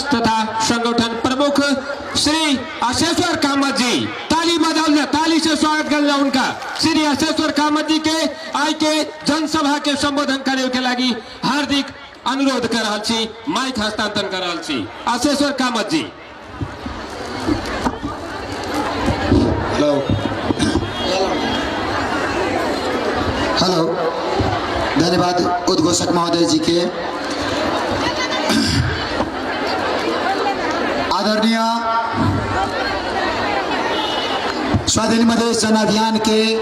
तथा संगठन प्रमुख श्री अशेश्वर कामत जी, ताली बजाओ, ताली से स्वागत करना उनका। श्री अशेश्वर कामत जी के आई के जनसभा के संबोधन करे के लगी हार्दिक अनुरोध कर रहा छी, माइक हस्तांतरण कर रहा छी। अशेश्वर कामत जी। हेलो हेलो, धन्यवाद उद्घोषक महोदय जी के। आदरणीय स्वाधीन मधेश जन अभियान के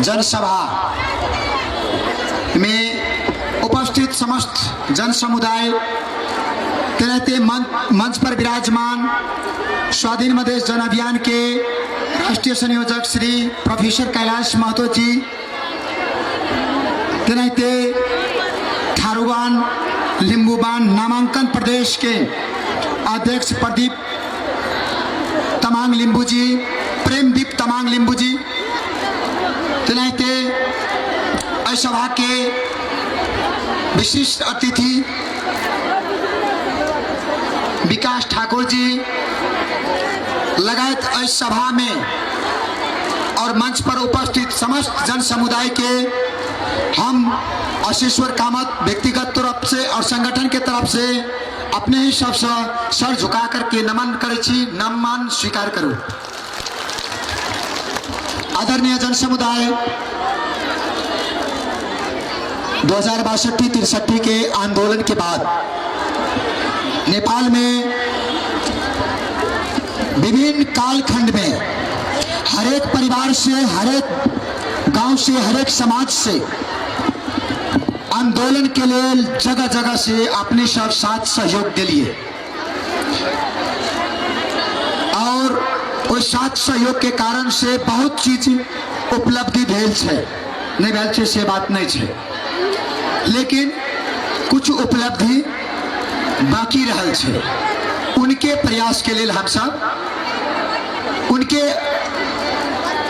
जनसभा में उपस्थित समस्त जन समुदाय के रहते मंच पर विराजमान स्वाधीन मधेश जन अभियान के राष्ट्रीय संयोजक श्री प्रोफेसर कैलाश महतो जी, के रहते थारूबान लिंबूबान नामांकन प्रदेश के अध्यक्ष प्रदीप तमांग लिंबू जी, प्रेमदीप तमांग लिंबू जी, इस सभा के विशिष्ट अतिथि विकास ठाकुर जी लगायत इस सभा में और मंच पर उपस्थित समस्त जन समुदाय के हम अशेश्वर कामत व्यक्तिगत तरफ से और संगठन के तरफ से अपने ही सबसे सर झुका करके नमन करे छी, नमन स्वीकार करूं। आदरणीय जन समुदाय, 2062-63 के आंदोलन के बाद नेपाल में विभिन्न कालखंड में हर एक परिवार से, हर एक गांव से, हर एक समाज से आंदोलन के लिए जगह जगह से अपने सब साथ सहयोग दिलिए और उस साथ सहयोग के कारण से बहुत चीज उपलब्धि भेल छे, नहीं भेल छे से बात नहीं छे, लेकिन कुछ उपलब्धि बाकी रहल छे। उनके प्रयास के लिए हम सब, उनके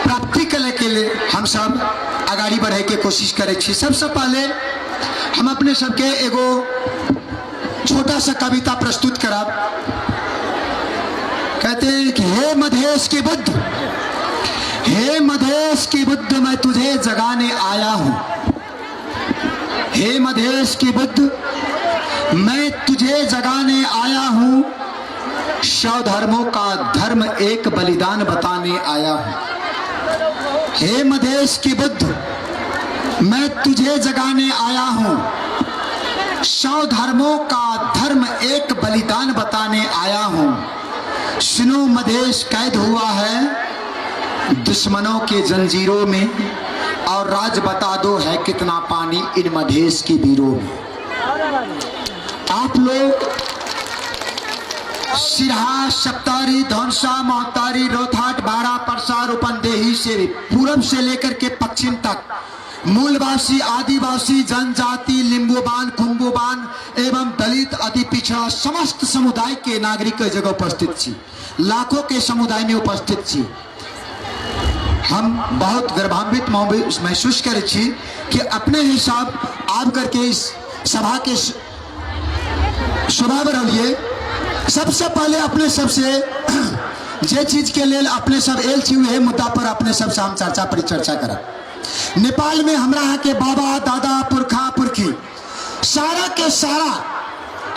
प्राप्ति के लिए हम सब आगाड़ी बढ़े के कोशिश करे छी। सबसे पहले हम अपने सबके एगो छोटा सा कविता प्रस्तुत करब। कहते हैं कि हे मधेश के बुद्ध, हे मधेश के बुद्ध, मैं तुझे जगाने आया हूं। हे मधेश के बुद्ध, मैं तुझे जगाने आया हूं। 100 धर्मों का धर्म एक बलिदान बताने आया हूं। हे मधेश के बुद्ध, मैं तुझे जगाने आया हूं। 100 धर्मों का धर्म एक बलिदान बताने आया हूं। सुनो मधेश कैद हुआ है दुश्मनों के जंजीरों में, और राज बता दो है कितना पानी इन मधेश के वीरों में। आप लोग सिरहा, सप्तारी, धौनसा, मोहतारी, रोहताट, बारा, परसा, रूपंदेही से पूरब से लेकर के पश्चिम तक मूलवासी, आदिवासी, जनजाति, लिंबूबान, कुंभूबान एवं दलित, अति पिछड़ा समस्त समुदाय के नागरिक जगह उपस्थित छी, लाखों के समुदाय में उपस्थित छी। हम बहुत गर्वान्वित महसूस करे छी कि अपने हिसाब आप करके इस सभा के स्वभाव रहिए। सबसे पहले अपने सबसे जे चीज के लिए अपने सब एल छी वह मुद्दा पर अपने सबसे हम चर्चा परिचर्चा करब। नेपाल में हमरा के बाबा दादा पुरखा पुरखी सारा के सारा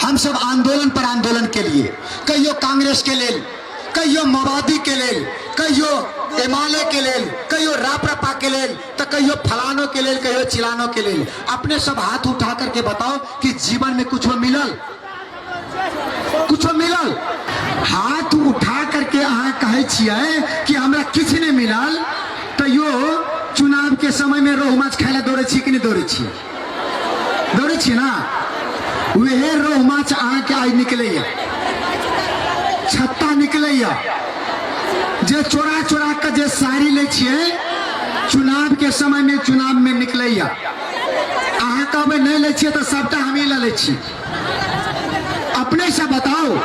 हम सब आंदोलन पर आंदोलन के लिए, कहियो कांग्रेस के लिए, कहियो माओवादी के लिए, कहियो एमाले के लिए, कहियो राप्रपा के लिए, तो कहियो फलानो के लिए, कहियो चिलानो के लिए, अपने सब हाथ उठा करके बताओ कि जीवन में कुछ मिलल, कुछ मिलल। हाथ उठा करके अहाँ कहे छिए कि हमरा किछ नहीं मिलल, तो यो चुनाव के समय में रोह माछ खाए दौड़े छी कि नहीं दौड़े छी? दौड़े छी ना। वह रोह माछ अहाँ के आज निकले, छत्ता निकले, जे चोरा चोरा के जे साड़ी ले छिए चुनाव के समय में, चुनाव में निकले। अहाँ कहबे नहीं ले छिए तो सबटा हमें ले छी। अपने से बताओ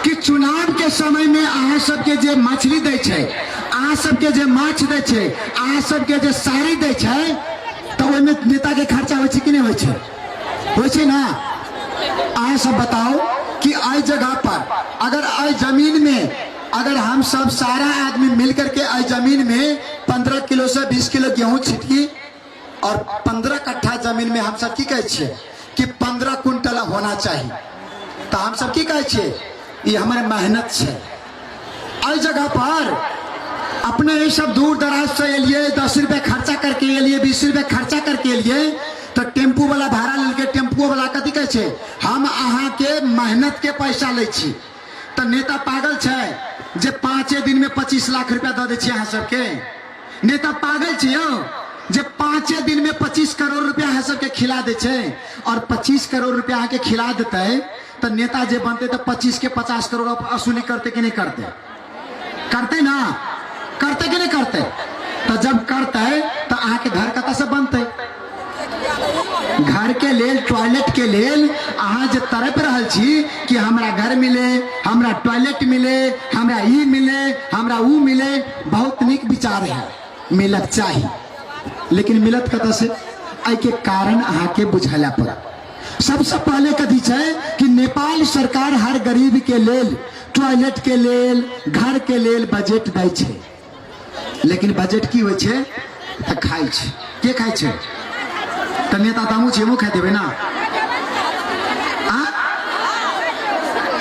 कि चुनाव के समय में अहाँ सबके जे मछली दै छै, अहाँ सबके जे माछ दै छै, अहाँ सबके जे साड़ी दै छै, तो ओहिमे नेता के खर्चा होइ छै कि नहीं होइ छै? होइ छै ना। अहाँ सब बताओ कि आई जगह पर अगर आई जमीन में अगर हम सब सारा आदमी मिल करके आई जमीन में 15 किलो से 20 किलो गेहूं छिटकी और 15 कट्ठा जमीन में हम सब की कहै छियै कि 15 क्विंटल होना चाहिए, तो हम सब की कहै छियै ये हमारे मेहनत है। आई जगह पर अपने ये सब दूर दराज से एलिए, 10 रुपए खर्चा करके एलिए, 20 रुपए खर्चा करके एलिए, तो टेम्पू वाला भाड़ा लेके टेम्पू वाला कथी कहै छै हम अहाँ के मेहनत के पैसा लै छी। तो नेता पागल छै जे 5 दिन में 25 लाख रुपया दे दै छी अहाँ सबके? नेता पागल छै यौ जे 5 दिन में 25 करोड़ रुपया अहाँ सबके खिला दे छै, और 25 करोड़ रुपया अहाँ के खिला देते तो नेता जे बनते तो 25 के 50 करोड़ वसूली करते कि नहीं करते? करते ना, करते कि नहीं करते? तो जब करते तो अहाँ के घर कतऽ से बनते? घर के लेल, टॉयलेट के लेल अहाँ जे तरफ रहल छी कि हमरा घर मिले, हमरा टॉयलेट मिले, हमरा ई मिले, हमरा ऊ मिले, बहुत निक विचार है, मिलक चाहिए, लेकिन मिलत कतऽ से? एहि के कारण अहाँ के बुझाला पड़ा। सबसे पहले कथी छै कि नेपाल सरकार हर गरीब के लेल, टॉयलेट के लेल, घर के लेल बजट दै छै, लेकिन बजट की होइ छै तऽ खाइ छै। के खाइ छै? तो नेता दामू छै, हमहूँ खाइ देबै ना?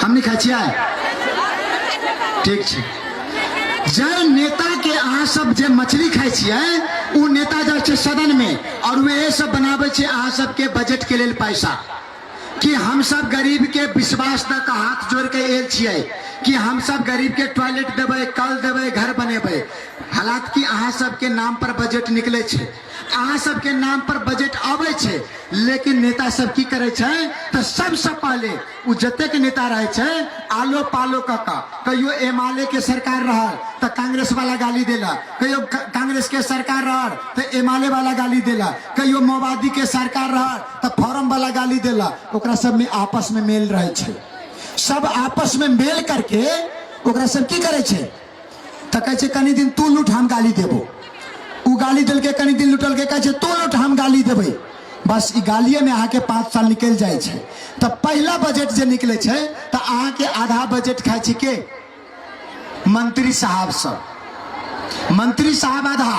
हम नहीं खाइ छियै? ठीक छै। जय नेता के अहाँ सब जे मछली खाइ छियै, उ नेता जाइ छै सदन में और वे सब बनाबै छै अहाँ सबके बजट के लेल पैसा, कि हम सब गरीब के विश्वास दऽ कऽ हाथ जोड़ के आयल छियै कि हम सब गरीब के टॉयलेट देबै, कल देबै, घर बनेबै। हालांकि अहाँ सबके नाम पर बजट निकले छै, अहाँ सबके नाम पर बजट आबै छै, लेकिन नेता सब की करे छै तो सबसे पहले उ जतेक नेता रहे छै आलो पालो कका, कहियो एमाले के सरकार रहल तो कांग्रेस वाला गाली देला, कहियो कांग्रेस के सरकार रहल तो एमाले वाला गाली देला, कहियो माओवादी के सरकार रहल तो फॉरम वाला गाली देला। ओकरा सब में आपस में मेल रहे छै, सब आपस में मेल करके ओकरा सब की करे छै तो कहे छै कनी दिन तू लूट हम गाली देबो, उ गाली दिल के कनी दिन लुटल के कहे छै तू लूट हम गाली देबै। बस ई गालिए में अहाँ के 5 साल निकल जाए छै। तो पहला बजट जे निकले छै तो अहाँ के आधा बजट खाइ छै के? मंत्री साहब सब, मंत्री साहब आधा,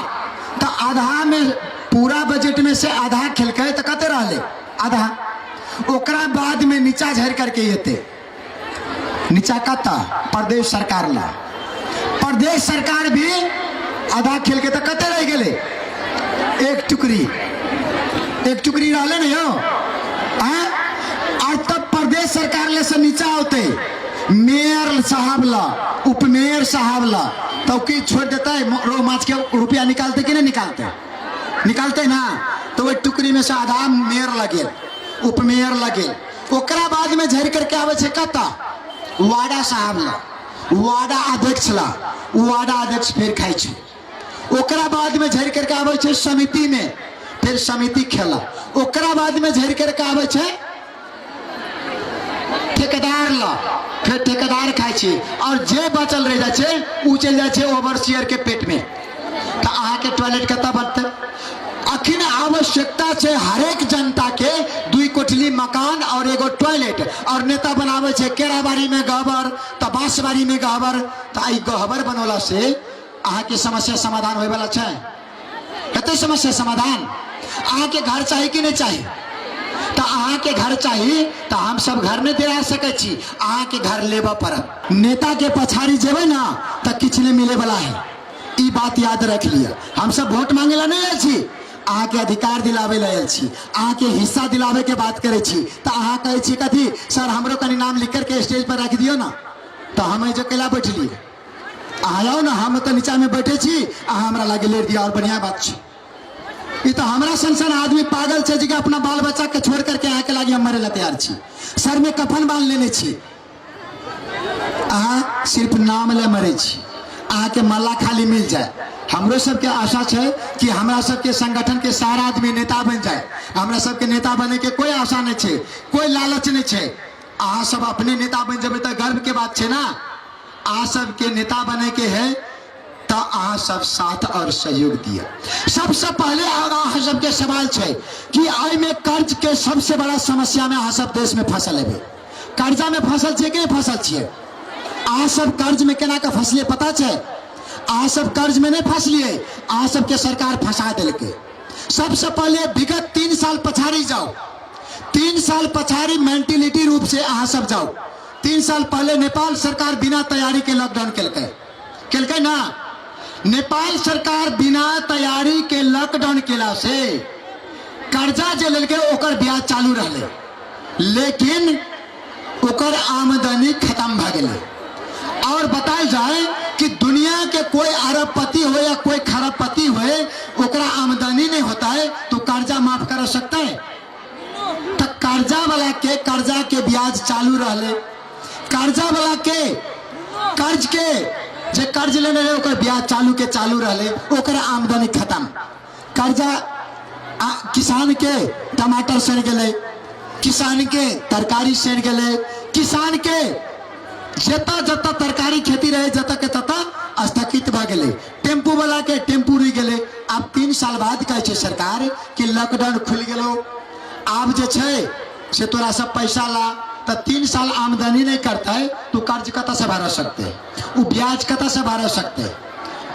तो आधा में पूरा बजट में से आधा खेलकै तो कते रहले? आधा। ओकरा बाद में नीचा झड़ करके येते नीचा कता प्रदेश सरकार ला, प्रदेश सरकार भी आधा खेल के तो कते रह गए? एक टुकड़ी रहले ना यो। आज तब प्रदेश सरकार ले से नीचा होते मेयर साहब ला, उपमेयर साहब ला, तो की छोड़ देता है रो माछ के रुपया निकालते कि नहीं निकालते? निकालते ना। तो वो टुकड़ी में से आधा मेयर लगे, उपमेयर लगे। ओकरा बाद में झड़ करके आवे छे कता वार्डा साहब ला, वार्डा अध्यक्ष ला, वार्डा अध्यक्ष फिर खाइ छै। ओकरा बाद में झड़ करके आवे छे समिति में, फिर समिति खेला। ओकरा बाद में झड़ करके आवे छे ठेकेदार ला, फिर ठेकेदार खाइ छै, और जे बचल रह जाए छे उ चल जाए छे ओवरसियर के पेट में। तो अहाँ के टॉयलेट कता बनते? अखिन आवश्यकता छे हरेक जनता के 2 कोठली मकान और एगो टॉयलेट, और नेता बनावे छे केराबाड़ी में गहबर, तो बांसबाड़ी में गहबर। तो आई गहबर बनोला से अहाँ के समस्या समाधान होए वाला छै? कते समस्या समाधान? अहाँ के घर चाहिए कि नहीं चाहिए? तो अहाँ के घर चाहिए तो हम सब घर नहीं दिला सके छी, अहाँ के घर लेबा पड़त। नेता के पछाड़ी जेबे ना तो किछ नहीं मिले वाला है, ई बात याद रख लिया। हम सब वोट मांगे ला नहीं आयल छी, अहाँ के अधिकार दिलावे ला आयल छी, अहाँ के हिस्सा दिलावे के बात करे छी। तो अहाँ कहे छी कथी सर हमरो कनी नाम लिख करके स्टेज पर रख दियो ना, तो हम जो कैला बैठलिए? अहाँ आओ ना, हम तो नीचा में बैठे छी, अहाँ हमरा लागे लेट दिया और बढ़िया बात छी। ये तो हमारा संसन आदमी पागल छे जी के अपना बाल बच्चा के छोड़ करके अहाँ के लागे हम मरे ला तैयार छी। सर में कफन बांध लेने छी, अहाँ सिर्फ नाम ले मरे छी, अहाँ के मल्ला खाली मिल जाए। हमरो सबके आशा है कि हमरा सबके संगठन के सारा आदमी नेता बन जाए। हमरा सबके नेता बने के कोई आशा नहीं है, कोई लालच नहीं है। अहाँ सब अपने नेता बन जाबे तो गर्व के बात है ना। अहाँ सबके नेता बने के है तो अहाँ सब साथ और सहयोग दिया। सबसे पहले अहाँ सबके सवाल है कि आई में कर्ज के सबसे बड़ा समस्या में अहाँ सब देश में फसल है। कर्जा में फसल छे कि नहीं फसल छे? अहाँ सब कर्ज में केना के फसलिए पता छे? अहाँ सब कर्ज में नहीं फसलिए, अहाँ सबके सरकार फंसा दिलके। सबसे पहले विगत 3 साल पछाड़ी जाओ, 3 साल पछाड़ी मेंटेलिटी रूप से अहाँ सब जाओ। 3 साल पहले नेपाल सरकार बिना तैयारी के लॉकडाउन केलकै ना। नेपाल सरकार बिना तैयारी के लॉकडाउन केला से कर्जा जे लेलकै ओकर ब्याज चालू रहले, लेकिन ओकर आमदनी खत्म भ गेलै। और बताया जाए कि दुनिया के कोई अरबपति हो या कोई खरबपति हो, ओकरा आमदनी नहीं होता है तो कर्जा माफ कर सकता है? तो कर्जा वाला के कर्जा के ब्याज चालू रहले, कर्जा वाला के कर्ज के जे कर्ज लेने रहे ओकर ब्याज चालू के चालू रहले, ओकरा आमदनी खत्म। कर्जा किसान के टमाटर सड़ गए, किसान के तरकारी सड़ गए, किसान के जता जता तरकारी खेती रहे जता के तता स्थगित भ गए, टेम्पू वाला के टेम्पू रुक गए। अब 3 साल बाद कहे छे सरकार कि लॉकडाउन खुल गेलो, अब जे छे से तोरा सब पैसा ला, तो 3 साल आमदनी नहीं करता है तो कर्ज कत से भर सकते, वो ब्याज कत से भर सकते?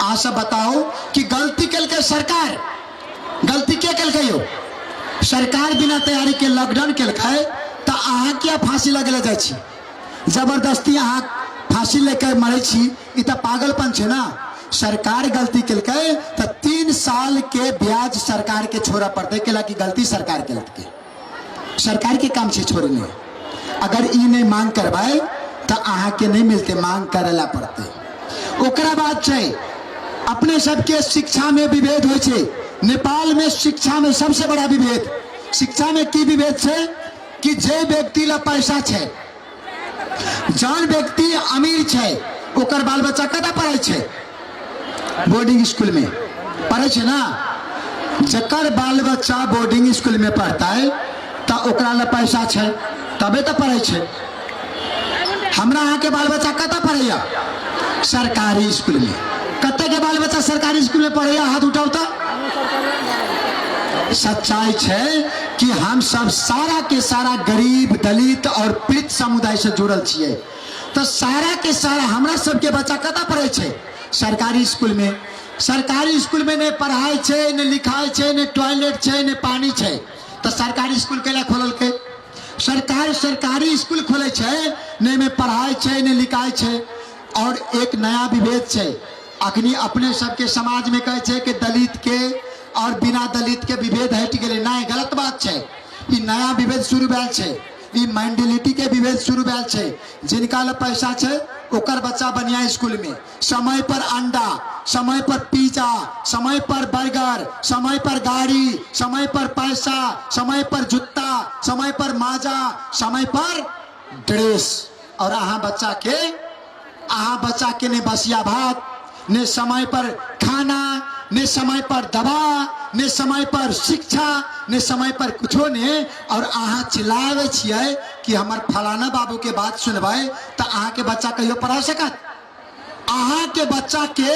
आ सब बताओ कि गलती केलकै सरकार, गलती के केलकै यो? सरकार बिना तैयारी के लॉकडाउन केलकै तो अहाँ क्या फांसी लगेले जाइ छी? जबरदस्ती अहाँ फांसी लेकर मरे छी, ई तो पागलपन छे ना। सरकार गलती केलकै तो 3 साल के ब्याज सरकार के छोड़ा पड़ते, केला की गलती सरकार केलकै, सरकार के काम से छोड़ने। अगर ई नहीं मांग करवाए तो अहाँ के नहीं मिलते, मांग करेला पड़ते। ओकरा बाद छे अपने सबके शिक्षा में विभेद हो छे। नेपाल में शिक्षा में सबसे बड़ा विभेद, शिक्षा में की विभेद छे कि जे व्यक्ति ला पैसा छे, जौन व्यक्ति अमीर छे, ओकर बाल बच्चा कता पढ़े छे? बोर्डिंग स्कूल में पढ़े छे ना। जकर बाल बच्चा बोर्डिंग स्कूल में पढ़ता है तो ओकरा ला पैसा छे तबे तो पढ़े छे। हमरा यहाँ के बाल बच्चा कता पढ़ैया? सरकारी स्कूल में। कते के बाल बच्चा सरकारी स्कूल में पढ़ैया? हाथ उठाओ तो। सच्चाई है कि हम सब सारा के सारा गरीब, दलित और पीड़ित समुदाय से जुड़ल छिए, तो सारा के सारा हमरा सबके बच्चा कता पढ़े छे? सरकारी स्कूल में। सरकारी स्कूल में नहीं पढ़ाई छे, नहीं लिखाई छे, नहीं टॉयलेट छे, नहीं पानी छे, तो सरकारी स्कूल केला खोलल के? सरकार सरकारी स्कूल खोले छे, नहीं में पढ़ाई छे, नहीं लिखाई छे। और एक नया विभेद छे, अखनी अपने सबके समाज में कहे छे कि दलित के और बिना दलित के विभेद हट गए। नहीं, गलत बात है। ये नया विभेद शुरू भेल छे, ये मेंटेलिटी के विभेद शुरू भेल छे। जिनका ले पैसा छे ओकर बच्चा बढ़िया स्कूल में, समय पर अंडा, समय पर पिज्जा, समय पर बर्गर, समय पर गाड़ी, समय पर पैसा, समय पर जूता, समय पर माजा, समय पर ड्रेस। और अहाँ बच्चा के ने बसिया भात, ने समय पर खाना, ने समय पर दवा, ने समय पर शिक्षा, ने समय पर कुछो ने। और अहाँ चिल्लावे छिए कि हमर फलाना बाबू के बात सुनबे तो अहाँ के बच्चा कहियो पढ़ा सकत? अहाँ के बच्चा के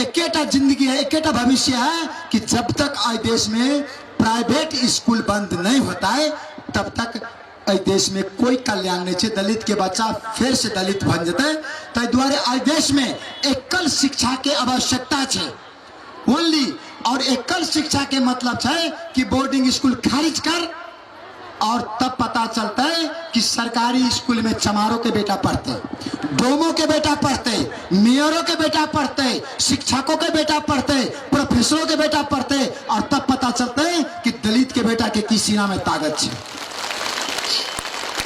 एकेटा जिंदगी है, एकेटा भविष्य है कि जब तक आज देश में प्राइवेट स्कूल बंद नहीं होता है तब तक देश में कोई कल्याण नहीं है। दलित के बच्चा फिर से दलित बन जाते, तो द्वारे आज देश में एकल शिक्षा के आवश्यकता है ओनली। और एकल शिक्षा के मतलब है कि बोर्डिंग स्कूल खारिज कर, और तब पता चलता है कि सरकारी स्कूल में चमारों के बेटा पढ़ते, डोमो के बेटा पढ़ते, मेयरों के बेटा पढ़ते, शिक्षकों के बेटा पढ़ते, प्रोफेसरों के बेटा पढ़ते। और तब पता चलता है कि दलित के बेटा के किस सीना में ताकत है।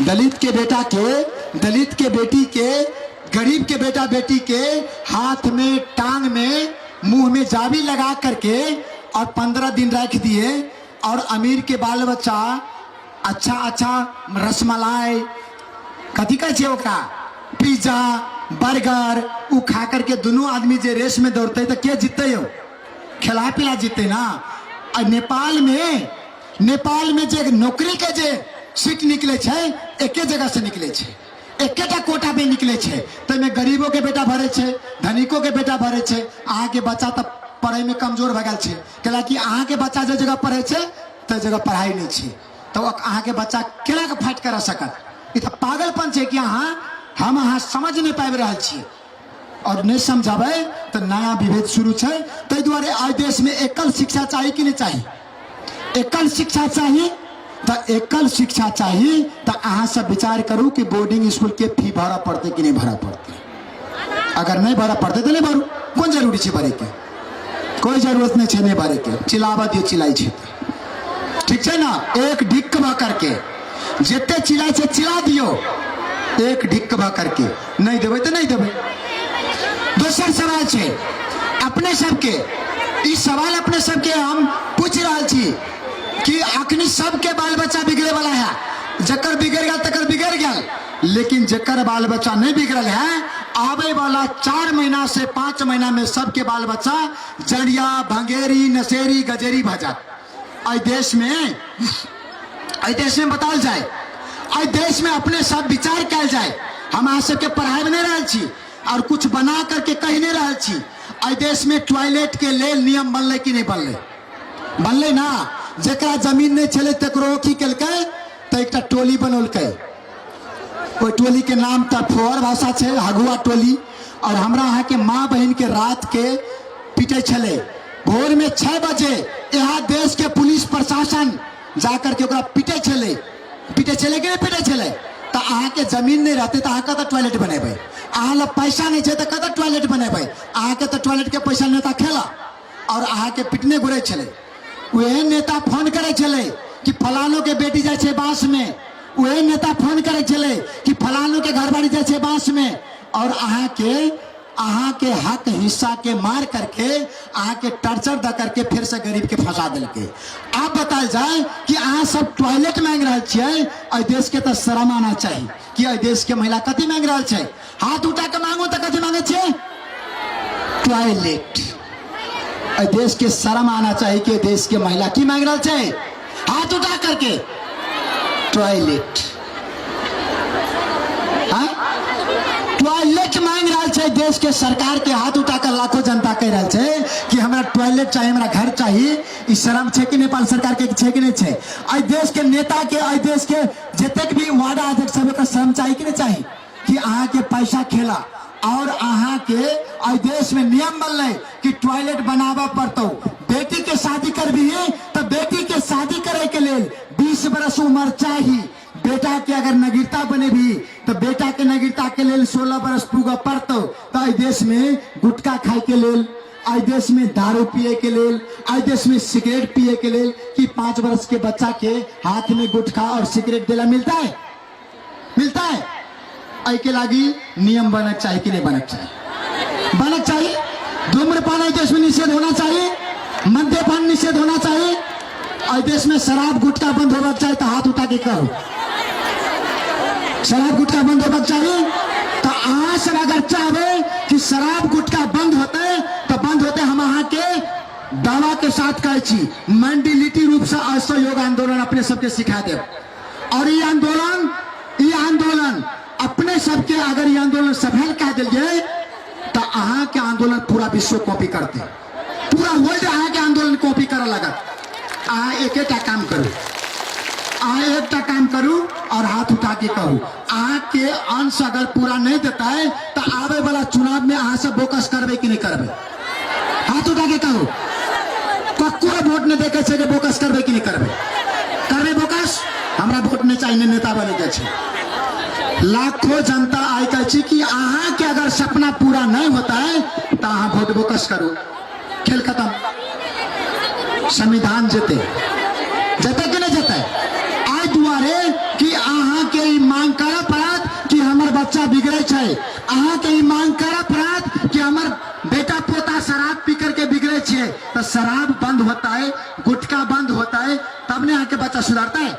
दलित के बेटा के, दलित के बेटी के, गरीब के बेटा बेटी के हाथ में, टांग में, मुंह में जाबी लगा करके और 15 दिन रख दिए। और अमीर के बाल बच्चा अच्छा अच्छा रसमलाई, कथी कहे छे ओकरा, पिज्जा, बर्गर, उ खा करके दोनों आदमी जे रेस में दौड़ते तो के जीतते हो? खिला पिला जीतते ना। और नेपाल में जे नौकरी के जे सीट निकले छे एके जगह से निकले छे, एकेटा कोटा पे निकले छे। तो में गरीबों के बेटा भरे छे, धनिकों के बेटा भरे छे। अहाँ के बच्चा तो पढ़ाई में कमजोर भ गेल छे, कैला कि अहाँ के बच्चा जो जगह पढ़े छे तो जगह पढ़ाई नहीं छे। तो अहाँ के बच्चा केना के फाइट कर सकत? ई तो पागलपन छै कि हम अहाँ समझ नहीं पाबि रहल छियै और नहीं समझबै तो नया विभेद शुरू छै। ताहि दुआरे आइ देश में एकल शिक्षा चाहिए कि नहीं चाहिए? एकल शिक्षा चाहिए। तो एकल शिक्षा चाहिए तो अहाँ सब विचार करू कि बोर्डिंग स्कूल के फी भरा पड़ते कि नहीं भरा पड़ते। अगर नहीं भरा पड़ते तो नहीं भरू, कौन जरूरी है भरे के? कोई जरूरत नहीं है नहीं भरे के। चिलावा दियो चिलाई छै, ठीक है ना? एक ढिक भ करके जिते चिलाई छै चिला दियो, एक ढिक भ करके नहीं देवे तो नहीं देवे। दोसर सवाल छै अपने सबके, इस सवाल अपने सबके हम पूछ रहा छी कि अखनी सबके बाल बच्चा बिगड़े वाला है। जकर बिगड़ गया तकर बिगड़ गया, लेकिन जकर बाल बच्चा नहीं बिगड़ल है आवे वाला 4 महीना से 5 महीना में सबके बाल बच्चा जड़िया भंगेरी नशेरी गजेरी भजा। आई देश में बताल जाए, आई देश में अपने सब विचार कल जाए। हम अहाँ सबके पढ़ाई में नहीं रहल छी और कुछ बना करके कही नहीं रहल छी। आई देश में टॉयलेट के लेल नियम बनले कि नहीं बनले? बनले ना। जकरा जमीन नहीं छले तकरो की केलकै तो एक टोली बनौलकै। ओई टोली के नाम तो फोहर भाषा छै, हगुआ टोली। और हमरा अहाँ के माँ बहन के रात के पीटे छले। भोर में 6 बजे यहाँ देश के पुलिस प्रशासन जाकर के ओकरा पीटे छले कि नहीं पीटे छले? तो अहाँ के जमीन नहीं रहते तो अहाँ कतऽ टॉयलेट बनेबै? अहाँ लग पैसा नहीं है तो कतऽ टॉयलेट बनेबै? अहाँ के तो टॉयलेट के पैसा नेता खेला और अहाँ के पिटने घुरे छले। वह नेता फोन करे छले कि फलानो के बेटी जाए छे बांस में, वह नेता फोन करे छले कि फलानो के घर बाड़ी जाए छे बांस में। और अहाँ के हक हिस्सा के मार करके अहाँ के टर्चर द करके फिर से गरीब के फंसा दिलके। आप बताल जाए कि अहाँ सब टॉयलेट मांग रहे छियै। अइ देश के तो शर्म आना चाहिए कि अइ देश के महिला कथी मांग रहे छै? हाथ उठा के मांगो तो कथी मांगे छियै? टॉयलेट। अइ देश के शर्म आना चाहिए कि देश के महिला की मांग रहे छै? हाथ उठा करके टॉयलेट। टॉयलेट मांग रहा है देश के सरकार के। हाथ उठाकर लाखों जनता कह रहा है कि हमरा टॉयलेट चाहिए, हमरा घर चाहिए। ई शर्म है कि नेपाल सरकार के छै कि नहीं छै? आई देश के नेता के, आई देश के जतेक भी वार्ड अध्यक्ष सब के शर्म चाहिए कि नहीं चाहिए कि अहाँ के पैसा खेला और अहाँ के आई देश में नियम बनले कि टॉयलेट बनावा पड़तो। बेटी के शादी करबी तो बेटी के शादी करे के लेल 20 बरस उम्र चाहिए। बेटा के अगर नगीरता बने भी तो बेटा के नगीरता के लेल 16 बरस पूगा पड़तो। तो आई देश में गुटखा खाए के लेल, आई देश में दारू पिए के लेल, आई देश में सिगरेट पिए के लेल कि 5 बरस के बच्चा के हाथ में गुटखा और सिगरेट देला मिलता है? मिलता है? आई के लागी नियम बनक चाहिए कि नहीं बनक चाहिए? बनक चाहिए। धूम्रपान आई देश में निषेध होना चाहिए, मद्यपान निषेध होना चाहिए। आई देश में शराब गुटखा बंद होना चाहिए तो हाथ उठा के करो। शराब गुटखा बंद होना चाहिए तो अहाँ सब अगर चाहे कि शराब गुटखा बंद होते तो बंद होते। हम अहाँ के दावा के साथ कहे छी मंडलिटी रूप से असहयोग आंदोलन अपने सबके सिखा दे। और ये आंदोलन अपने सबके अगर ये आंदोलन सफल कह दिलिए तो अहाँ के आंदोलन पूरा विश्व कॉपी करते, पूरा वर्ल्ड अहाँ के आंदोलन कॉपी करे लगत। अहाँ एक काम करू, अहाँ एक काम करू और हाथ उठा के कहू। अहाँ के अंश अगर पूरा नहीं देता है तो आवे वाला चुनाव में अहाँ सब बोकस करबे कि नहीं करबे? हाथ उठा के कहू। ककरो वोट नहीं देखे छे बोकस करबे कि नहीं करबे? करबे बोकस? हमरा वोट नहीं चाहिए, नेता बने के छे। लाखों जनता आई कहे छी कि अहाँ के अगर सपना पूरा नहीं होता है तो अहाँ वोट बोकस करू। खेल खत्म। संविधान जेते कि नहीं जेते? आई दुआरे कि अहाँ के मांग कर पड़त कि हमर बच्चा बिगड़े छै, अहाँ के मांग कर पड़त कि हमर बेटा पोता शराब पी करके बिगड़े छे। तो शराब बंद होता है, गुटखा बंद होता है, तब ने अहाँ के बच्चा सुधरता है?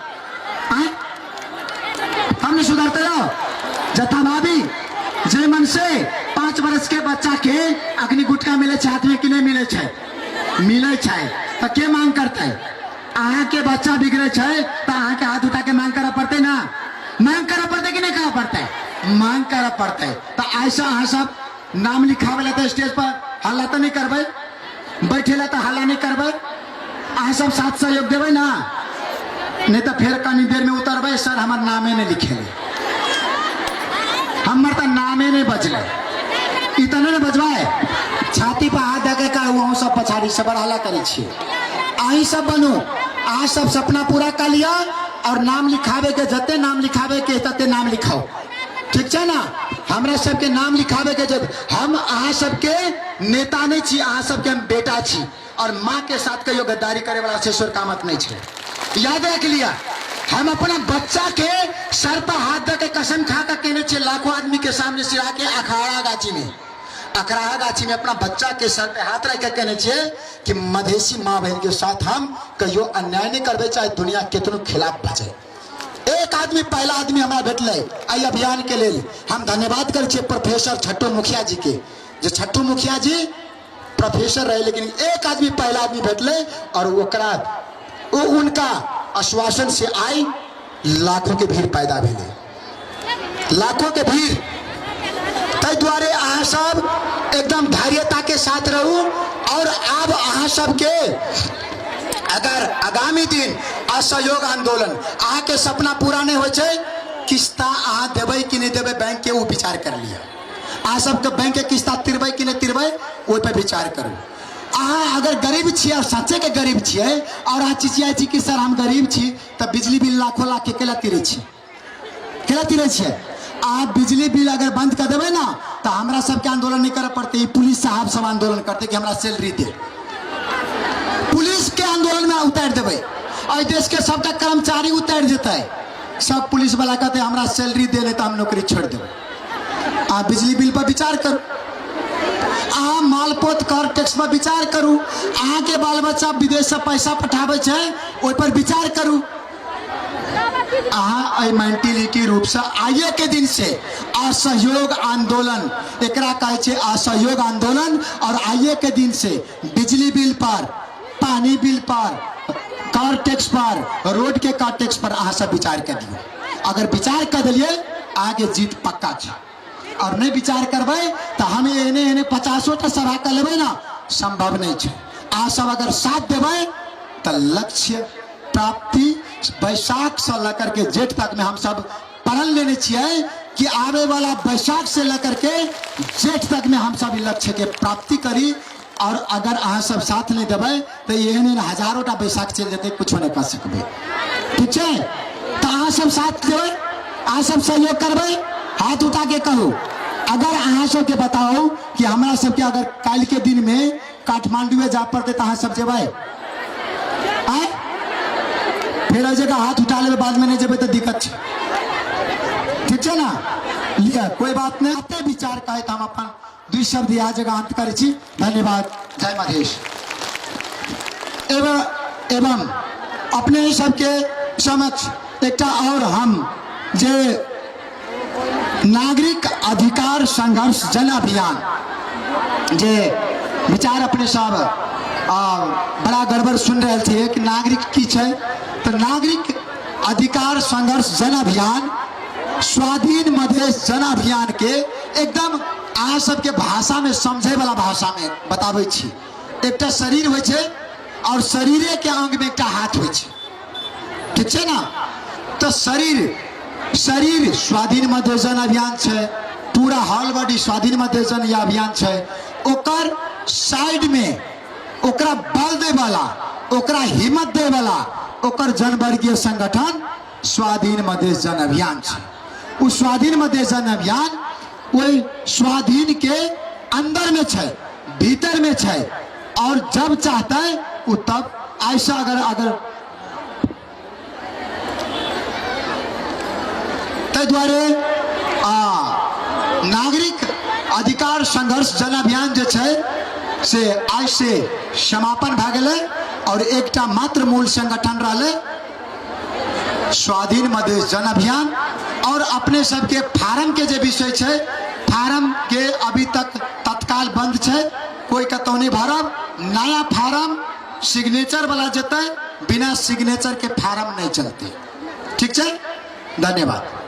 हम नहीं सुधरते रहो। जथा भाभी जे मन से 5 बरस के बच्चा के अग्नि गुटखा मिले छे हाथ में कि नहीं मिले छे? मिले छे। तो के मांग करते? अहाँ के बच्चा बिगड़े छे तो अहाँ के हाथ उठा के मांग करा पड़ते ना? मांग करा पड़ते कि नहीं करा पड़ते? मांग करा पड़ते। तो ऐसा अहाँ सब नाम लिखावे तो स्टेज पर हल्ला तो नहीं करबे, बैठे तो हल्ला नहीं करबे। अहाँ सब साथ सहयोग देवे ना, नहीं तो फिर कनी देर में उतरबे सर हमार नामे नहीं लिखे। हमार तो नामे नहीं बजले, इतने ने बजवाए छाती पर हाथ दे के वहाँ सब पछाड़ी से बढ़ाला करे छिए। आई सब बनू, आज सब सपना पूरा कर लिया और नाम लिखावे के जते नाम लिखावे के तते नाम लिखाओ, ठीक है ना। हमरा सबके नाम लिखावे के जब हम अहाँ सबके नेता नहीं छी, अहाँ सबके हम बेटा छी और माँ के साथ कहियो गद्दारी करे वाला अशेश्वर कामत नहीं छे, याद रख लिया। हम अपना बच्चा के सर पर हाथ दे के कसम खा कर कहने छे, लाखों आदमी के सामने सिरा के अखाड़ा गाछी में अपना बच्चा के सर पे हाथ रख के कहने छे कि मधेसी माँ बहन के साथ हम कहियो अन्याय नहीं करबे, चाहे दुनिया कितनो खिलाफ बचे। एक आदमी, पहला आदमी हमारा भेटले आई अभियान के लिए हम धन्यवाद करे छे प्रोफेसर छट्टू मुखिया जी के, जो छट्टू मुखिया जी प्रोफेसर रहे, लेकिन एक आदमी पहला आदमी भेटले और वो उनका आश्वासन से आई लाखों के भीड़ पैदा भेले, लाखों के भीड़। तै द्वारे अहाँ सब एकदम धैर्यता के साथ रहू और अब अहाँ सब के अगर आगामी दिन असहयोग आंदोलन अहाँ के सपना पूरा नहीं हो छे, किस्ता अहाँ देबै कि नहीं देबै बैंक के वो विचार कर लिया। अहाँ सबके बैंक के किस्ता तिरबै कि नहीं तिरबै ओहि पे विचार करू। अहाँ अगर गरीब छियै और सच्चे के गरीब छियै और अहाँ चिचियाइ छी कि सर हम गरीब छी तऽ बिजली बिल लाखों लाख के केला तिरै छी, केला तिरै छियै। आप बिजली बिल अगर बंद कर देवे ना तो हमरा सबके आंदोलन नहीं करे पड़ते, पुलिस साहब सब आंदोलन करते कि हमरा सैलरी दे, पुलिस के आंदोलन में उतार देवे और देश के सबका कर्मचारी उतार देते, सब पुलिस वाला कहते हमरा सैलरी दे नहीं तो हम नौकरी छोड़ देवे। आप बिजली बिल पर विचार करू, अहाँ मालपोत कर टैक्स पर विचार करू, अहाँ के बाल बच्चा विदेश से पैसा पठावे छे ओहि पर विचार करू। अहाँ मेंटिलिटी रूप से आइए के दिन से असहयोग आंदोलन एकरा कहे छे, असहयोग आंदोलन। और आइए के दिन से बिजली बिल पर, पानी बिल पर, कार टैक्स पर, रोड के कार टैक्स पर अहाँ सब विचार कर दियो। अगर विचार कर दिए आगे जीत पक्का छे, और नहीं विचार करबे तो हम एने 50 सभा कर लेबै ना, संभव नहीं छे। अहाँ सब अगर साथ देबै तो लक्ष्य प्राप्ति बैसाख से लेकर के जेठ तक में हम सब प्रण लेने छिए कि आवे वाला बैसाख से लेकर के जेठ तक में हम सब लक्ष्य के प्राप्ति करी। और अगर अहाँ सब साथ नहीं देबै तो एहन हजारों टा बैसाख चल जेतै, कुछ नहीं कर सकबै, ठीक है। तो अहाँ सब साथ देबै, अहाँ सब सहयोग करबै, हाथ उठा के कहू। अगर अहाँ सब के बताओ कि हमरा सबके अगर कल के दिन में काठमांडू जा पड़ते तो अहाँ सब जेबै, फिर जगह हाथ उठा ले बाद में नहीं जेबे तो दिक्कत है, ठीक है ना। लिया कोई बात नहीं, आते विचार कहे तो हम अपन 2 शब्द यह जगह अंत करे छी। धन्यवाद, जय मधेश। एवं अपने ही सबके समक्ष एक और हम जे नागरिक अधिकार संघर्ष जन अभियान जे विचार अपने सब बड़ा गड़बड़ सुन रहे थे कि नागरिक की है, तो नागरिक अधिकार संघर्ष जन अभियान स्वाधीन मधेश जन अभियान के एकदम अहाँ सबके भाषा में समझे वाला भाषा में बताबै छी। एकटा शरीर होइ छे और शरीरे के अंग में एकटा हाथ होइ छे, ठीक है ना। तो शरीर स्वाधीन मधेश जन अभियान छे, पूरा हॉल बॉडी स्वाधीन मधेश जन अभियान छे, ओकर साइड में ओकरा बल दे वाला, ओकरा हिम्मत दे वाला ओकर जनवर्गीय संगठन स्वाधीन मधेश जन अभियान छे। उ स्वाधीन मधेश जन अभियान वही स्वाधीन के अंदर में छे, भीतर में छे, और जब चाहता है वो तब ऐसा अगर तै द्वारे नागरिक अधिकार संघर्ष जन अभियान जे छे से आज से समापन भ गेलै और एकटा मात्र मूल संगठन रहले स्वाधीन मधेश जन अभियान। और अपने सबके फार्म के जे विषय छे, फार्म के अभी तक तत्काल बंद छे, कोई कतौ नहीं भरब, नया फार्म सिग्नेचर वाला जेतै, बिना सिग्नेचर के फार्म नहीं चलते, ठीक है। धन्यवाद।